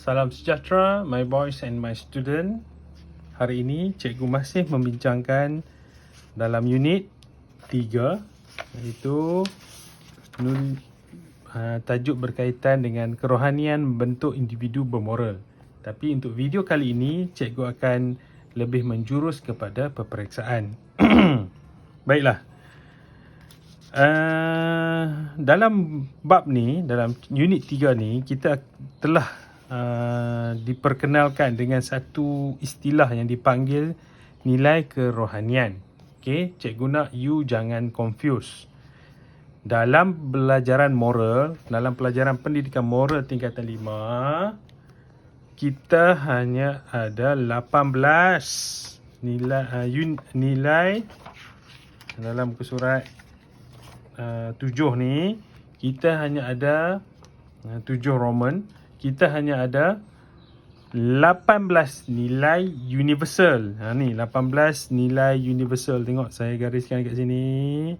Salam sejahtera, my boys and my student. Hari ini cikgu masih membincangkan dalam unit 3, iaitu tajuk berkaitan dengan kerohanian membentuk individu bermoral. Tapi untuk video kali ini, cikgu akan lebih menjurus kepada peperiksaan. Baiklah. Dalam bab ni, dalam unit 3 ni, kita telah diperkenalkan dengan satu istilah yang dipanggil nilai kerohanian. Okey, cikgu nak you jangan confuse. Dalam pelajaran moral, dalam pelajaran pendidikan moral tingkatan 5, kita hanya ada 18 nilai dalam muka surat 7 ni. Kita hanya ada 7 Roman. Kita hanya ada 18 nilai universal. Ni 18 nilai universal. Tengok saya gariskan kat sini.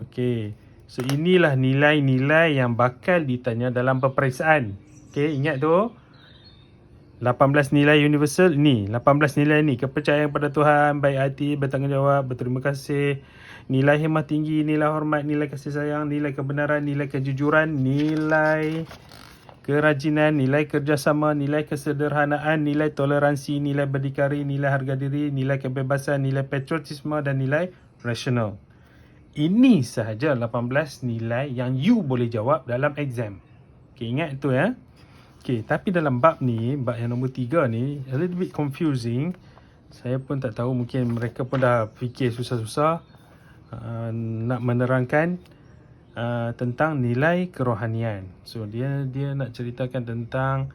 Okey. So inilah nilai-nilai yang bakal ditanya dalam peperiksaan. Okey, ingat tu. 18 nilai universal ni, 18 nilai ni: kepercayaan pada Tuhan, baik hati, bertanggungjawab, berterima kasih, nilai hikmah tinggi, nilai hormat, nilai kasih sayang, nilai kebenaran, nilai kejujuran, nilai kerajinan, nilai kerjasama, nilai kesederhanaan, nilai toleransi, nilai berdikari, nilai harga diri, nilai kebebasan, nilai patriotisme dan nilai rasional. Ini sahaja 18 nilai yang you boleh jawab dalam exam. Okay, ingat itu ya. Okay, tapi dalam bab ni, bab yang nombor 3 ni, a little bit confusing. Saya pun tak tahu, mungkin mereka pun dah fikir susah-susah nak menerangkan tentang nilai kerohanian. So dia nak ceritakan tentang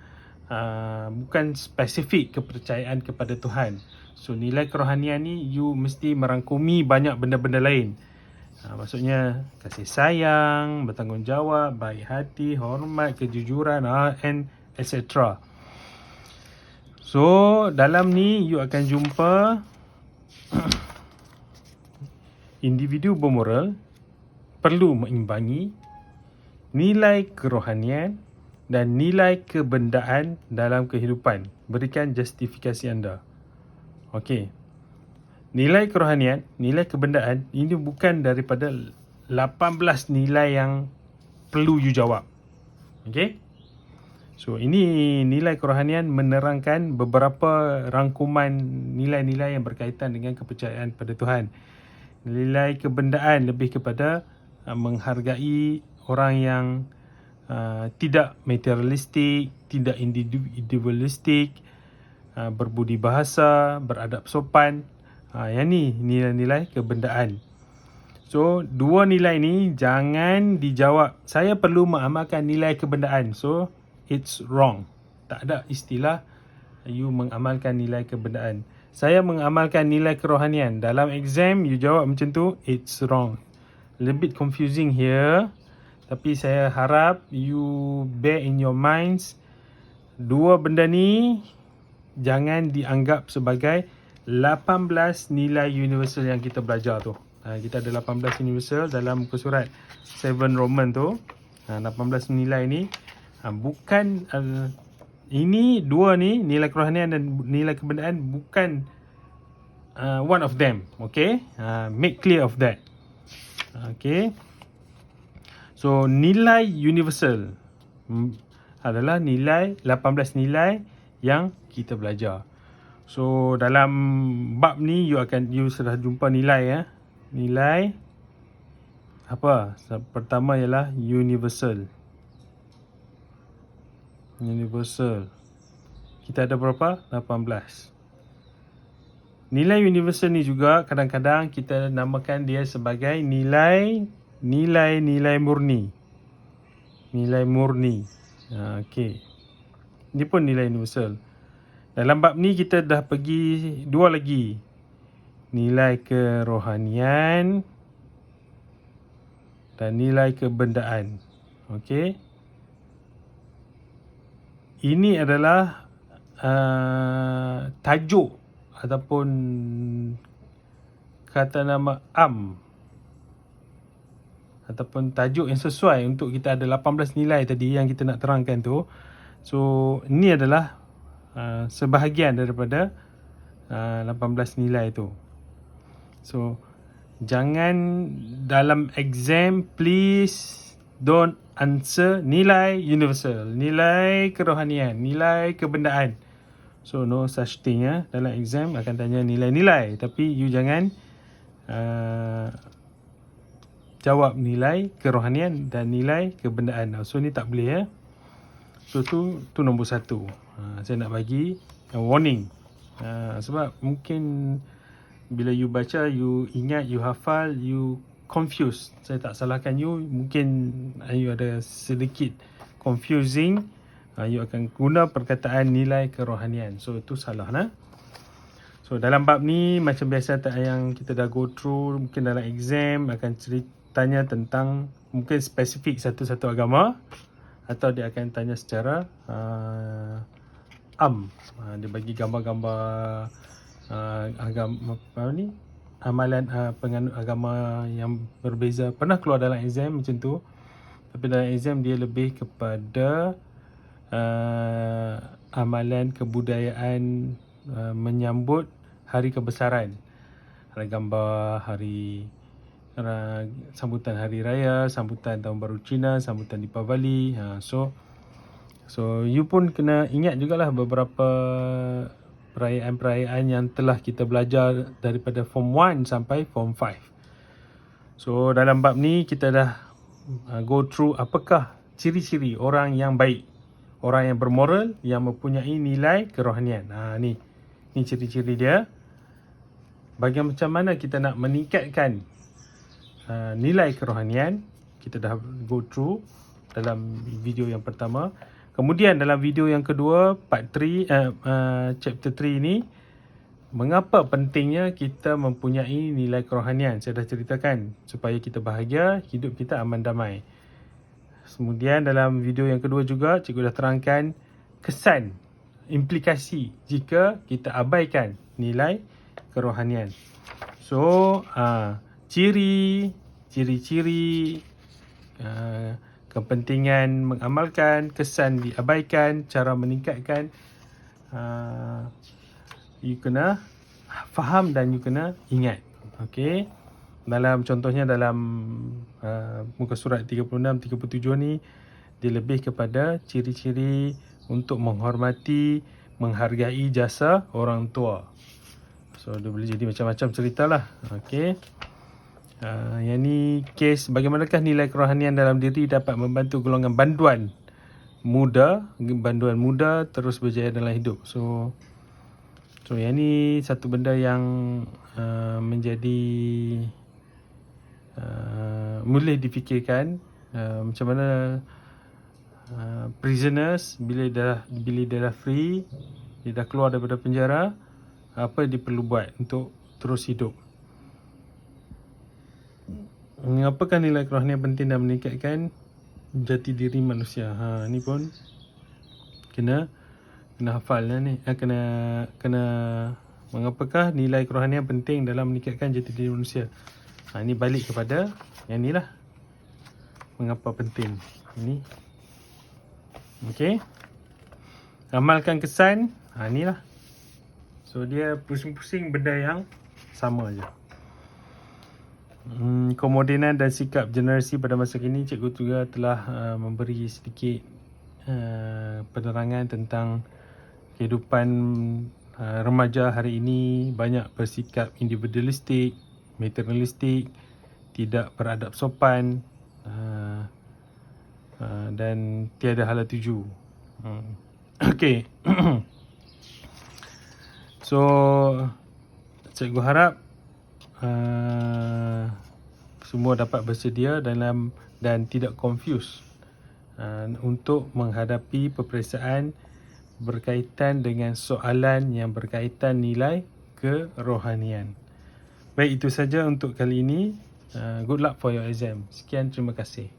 bukan spesifik kepercayaan kepada Tuhan. So nilai kerohanian ni you mesti merangkumi banyak benda-benda lain. Maksudnya kasih sayang, bertanggungjawab, baik hati, hormat, kejujuran, and etc. So dalam ni you akan jumpa individu bermoral perlu mengimbangi nilai kerohanian dan nilai kebendaan dalam kehidupan. Berikan justifikasi anda. Okey. Nilai kerohanian, nilai kebendaan, ini bukan daripada 18 nilai yang perlu you jawab. Okey? So ini nilai kerohanian menerangkan beberapa rangkuman nilai-nilai yang berkaitan dengan kepercayaan pada Tuhan. Nilai kebendaan lebih kepada menghargai orang yang tidak materialistik, tidak individualistik, berbudi bahasa, beradab sopan. Yang ni nilai-nilai kebendaan. So dua nilai ni jangan dijawab saya perlu mengamalkan nilai kebendaan. So it's wrong. Tak ada istilah you mengamalkan nilai kebendaan. Saya mengamalkan nilai kerohanian. Dalam exam you jawab macam tu, it's wrong. A little bit confusing here. Tapi saya harap you bear in your minds, dua benda ni jangan dianggap sebagai 18 nilai universal yang kita belajar tu. Kita ada 18 universal dalam muka surat 7 Roman tu. 18 nilai ni bukan ini dua ni, nilai kerohanian dan nilai kebendaan, bukan one of them. Okay, make clear of that. Okay, so nilai universal adalah nilai 18 nilai yang kita belajar. So dalam bab ni you sudah jumpa nilai ya. Nilai apa? Pertama ialah universal. Universal. Kita ada berapa? 18. Nilai universal ni juga kadang-kadang kita namakan dia sebagai nilai murni. Nilai murni. Okey. Ini pun nilai universal. Dalam bab ni kita dah pergi dua lagi. Nilai kerohanian dan nilai kebendaan. Okey. Ini adalah tajuk ataupun kata nama ataupun tajuk yang sesuai untuk kita ada 18 nilai tadi yang kita nak terangkan tu. So ini adalah sebahagian daripada 18 nilai tu. So jangan dalam exam, please don't answer nilai universal, nilai kerohanian, nilai kebendaan. So no such thing dalam exam akan tanya nilai-nilai, tapi you jangan jawab nilai kerohanian dan nilai kebendaan. So ni tak boleh So tu nombor satu. Saya nak bagi warning. Sebab mungkin bila you baca, you ingat, you hafal, you confused. Saya tak salahkan you. Mungkin you ada sedikit confusing. You akan guna perkataan nilai kerohanian. So itu salah So dalam bab ni macam biasa yang kita dah go through, mungkin dalam exam akan ceritanya tentang mungkin spesifik satu-satu agama, atau dia akan tanya secara dia bagi gambar-gambar agama amalan penganut agama yang berbeza. Pernah keluar dalam exam macam tu, tapi dalam exam dia lebih kepada amalan kebudayaan menyambut hari kebesaran. Ada gambar hari sambutan hari raya, sambutan tahun baru Cina, sambutan Deepavali. So you pun kena ingat jugalah beberapa perayaan-perayaan yang telah kita belajar daripada form 1 sampai form 5. So dalam bab ni kita dah go through apakah ciri-ciri orang yang baik, orang yang bermoral, yang mempunyai nilai kerohanian. Ni ciri-ciri dia. Macam mana kita nak meningkatkan nilai kerohanian, kita dah go through dalam video yang pertama. Kemudian dalam video yang kedua, part 3, chapter 3 ni, mengapa pentingnya kita mempunyai nilai kerohanian. Saya dah ceritakan supaya kita bahagia, hidup kita aman damai. Kemudian dalam video yang kedua juga, cikgu dah terangkan kesan, implikasi jika kita abaikan nilai kerohanian. So ciri-ciri kepentingan mengamalkan, kesan diabaikan, cara meningkatkan, you kena faham dan you kena ingat. Okay, contohnya dalam muka surat 36-37 ni, dia lebih kepada ciri-ciri untuk menghormati, menghargai jasa orang tua. So dia boleh jadi macam-macam ceritalah. Okay, yang ni kes bagaimanakah nilai kerohanian dalam diri dapat membantu golongan banduan muda terus berjaya dalam hidup. So yang ni satu benda yang menjadi boleh difikirkan, macam mana prisoners bila dia dah free, dia dah keluar daripada penjara, apa dia perlu buat untuk terus hidup. Apakah nilai kerohanian penting dan meningkatkan jati diri manusia? Ni pun kena hafal ni. Kena mengapakah nilai kerohanian penting dalam meningkatkan jati diri manusia. Ni balik kepada yang ni lah. Mengapa penting ini. Okey. Amalkan kesan. Ni lah. So dia pusing-pusing benda yang sama je. Kemodenan dan sikap generasi pada masa kini, cikgu juga telah memberi sedikit penerangan tentang kehidupan remaja hari ini. Banyak bersikap individualistik, materialistik, tidak beradab sopan, dan tiada hala tuju. Okey. So cikgu harap semua dapat bersedia dan tidak confuse untuk menghadapi peperiksaan berkaitan dengan soalan yang berkaitan nilai kerohanian. Baik, itu saja untuk kali ini. Good luck for your exam. Sekian, terima kasih.